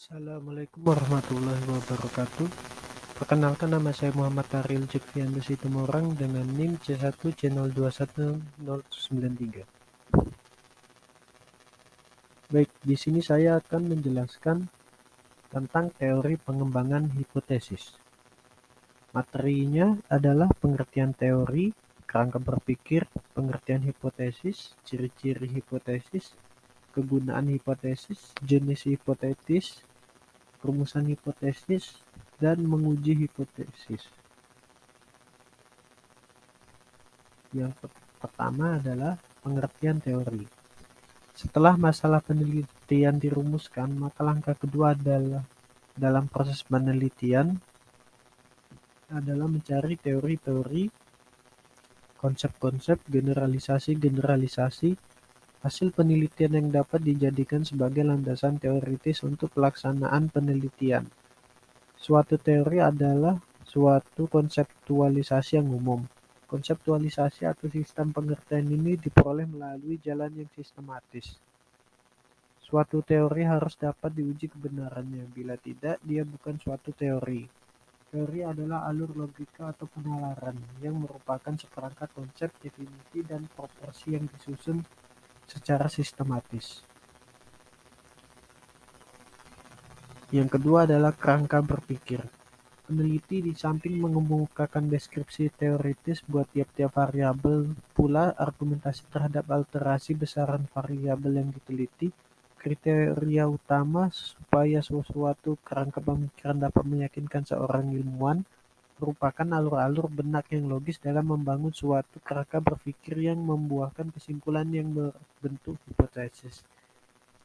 Assalamualaikum warahmatullahi wabarakatuh. Perkenalkan, nama saya Muhammad Ariel Jekvianto Situmorang dengan NIM C1C021093. Baik, di sini saya akan menjelaskan tentang teori pengembangan hipotesis. Materinya adalah pengertian teori, kerangka berpikir, pengertian hipotesis, ciri-ciri hipotesis, kegunaan hipotesis, jenis hipotesis, rumusan hipotesis, dan menguji hipotesis. Yang pertama adalah pengertian teori. Setelah masalah penelitian dirumuskan, maka langkah kedua adalah dalam proses penelitian adalah mencari teori-teori, konsep-konsep, generalisasi-generalisasi, hasil penelitian yang dapat dijadikan sebagai landasan teoritis untuk pelaksanaan penelitian. Suatu teori adalah suatu konseptualisasi yang umum. Konseptualisasi atau sistem pengertian ini diperoleh melalui jalan yang sistematis. Suatu teori harus dapat diuji kebenarannya. Bila tidak, dia bukan suatu teori. Teori adalah alur logika atau penalaran yang merupakan seperangkat konsep, definisi, dan proporsi yang disusun secara sistematis. Yang kedua adalah kerangka berpikir. Peneliti di samping mengemukakan deskripsi teoritis buat tiap-tiap variabel, pula argumentasi terhadap alterasi besaran variabel yang diteliti. Kriteria utama supaya suatu kerangka pemikiran dapat meyakinkan seorang ilmuwan merupakan alur-alur benak yang logis dalam membangun suatu kerangka berpikir yang membuahkan kesimpulan yang berbentuk hipotesis.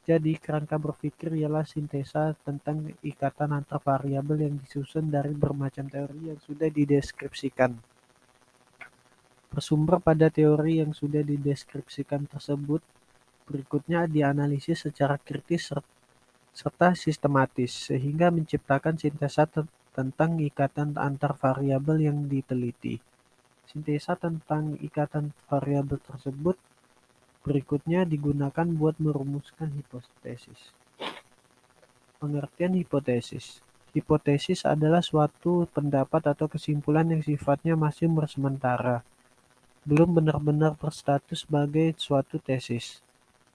Jadi, kerangka berpikir ialah sintesa tentang ikatan antar variabel yang disusun dari bermacam teori yang sudah dideskripsikan. Bersumber pada teori yang sudah dideskripsikan tersebut, berikutnya dianalisis secara kritis serta sistematis, sehingga menciptakan sintesa tentang ikatan antar variabel yang diteliti. Sintesa tentang ikatan variabel tersebut berikutnya digunakan buat merumuskan hipotesis. Pengertian hipotesis. Hipotesis adalah suatu pendapat atau kesimpulan yang sifatnya masih sementara, belum benar-benar berstatus sebagai suatu tesis.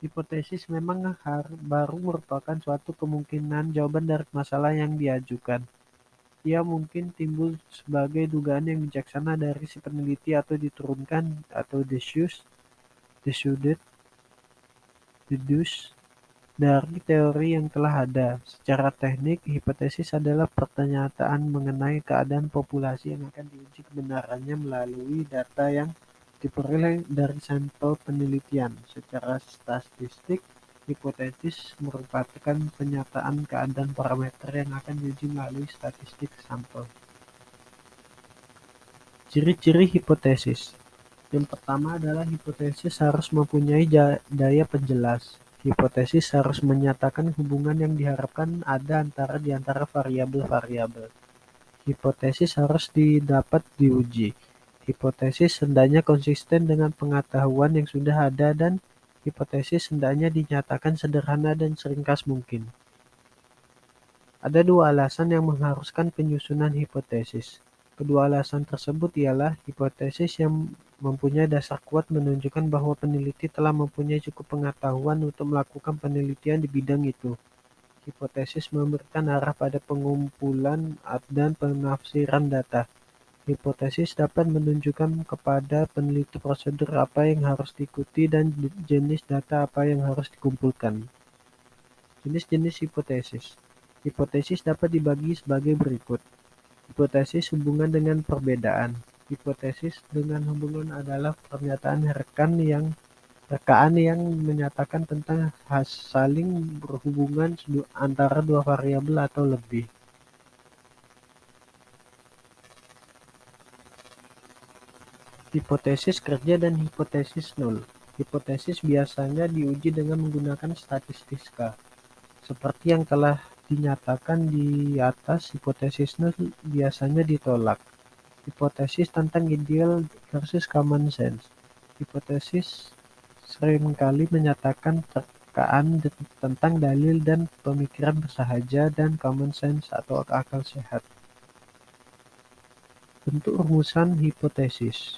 Hipotesis memang baru merupakan suatu kemungkinan jawaban dari masalah yang diajukan. Ia mungkin timbul sebagai dugaan yang bijaksana dari si peneliti atau diturunkan atau deduced dari teori yang telah ada. Secara teknik, hipotesis adalah pernyataan mengenai keadaan populasi yang akan diuji kebenarannya melalui data yang diperoleh dari sampel penelitian. Secara statistik, hipotesis merupakan penyataan keadaan parameter yang akan diuji melalui statistik sampel. Ciri-ciri hipotesis. Yang pertama adalah hipotesis harus mempunyai daya penjelas. Hipotesis harus menyatakan hubungan yang diharapkan ada di antara variabel-variabel. Hipotesis harus dapat diuji. Hipotesis hendaknya konsisten dengan pengetahuan yang sudah ada dan hipotesis hendaknya dinyatakan sederhana dan seringkas mungkin. Ada dua alasan yang mengharuskan penyusunan hipotesis. Kedua alasan tersebut ialah hipotesis yang mempunyai dasar kuat menunjukkan bahwa peneliti telah mempunyai cukup pengetahuan untuk melakukan penelitian di bidang itu. Hipotesis memberikan arah pada pengumpulan dan penafsiran data. Hipotesis dapat menunjukkan kepada peneliti prosedur apa yang harus diikuti dan jenis data apa yang harus dikumpulkan. Jenis-jenis hipotesis. Hipotesis dapat dibagi sebagai berikut. Hipotesis hubungan dengan perbedaan. Hipotesis dengan hubungan adalah pernyataan rekaan yang menyatakan tentang saling berhubungan antara dua variabel atau lebih. Hipotesis kerja dan hipotesis nol. Hipotesis biasanya diuji dengan menggunakan statistika. Seperti yang telah dinyatakan di atas, hipotesis nol biasanya ditolak. Hipotesis tentang ideal versus common sense. Hipotesis seringkali menyatakan terkaan tentang dalil dan pemikiran bersahaja dan common sense atau akal sehat. Bentuk rumusan hipotesis.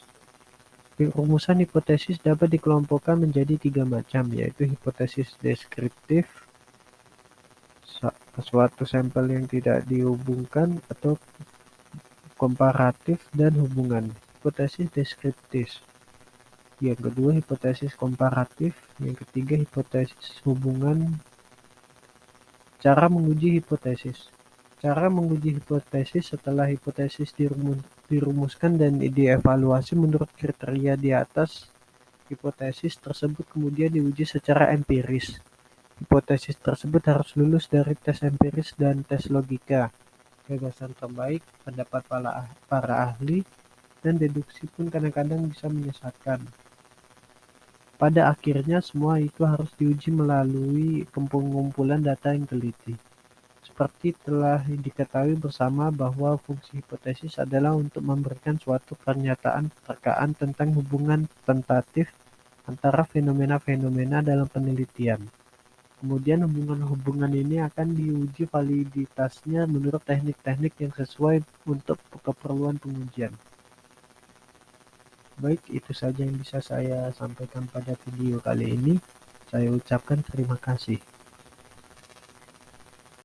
Rumusan hipotesis dapat dikelompokkan menjadi 3 macam, yaitu hipotesis deskriptif, suatu sampel yang tidak dihubungkan, atau komparatif, dan hubungan. Hipotesis deskriptif. Yang kedua hipotesis komparatif. Yang ketiga hipotesis hubungan. Cara menguji hipotesis. Cara menguji hipotesis setelah hipotesis dirumuskan dan dievaluasi menurut kriteria di atas. Hipotesis tersebut kemudian diuji secara empiris. Hipotesis tersebut harus lulus dari tes empiris dan tes logika. Gagasan terbaik, pendapat para ahli, dan deduksi pun kadang-kadang bisa menyesatkan. Pada akhirnya semua itu harus diuji melalui pengumpulan data yang teliti. Seperti telah diketahui bersama bahwa fungsi hipotesis adalah untuk memberikan suatu pernyataan terkaan tentang hubungan tentatif antara fenomena-fenomena dalam penelitian. Kemudian hubungan-hubungan ini akan diuji validitasnya menurut teknik-teknik yang sesuai untuk keperluan pengujian. Baik, itu saja yang bisa saya sampaikan pada video kali ini. Saya ucapkan terima kasih.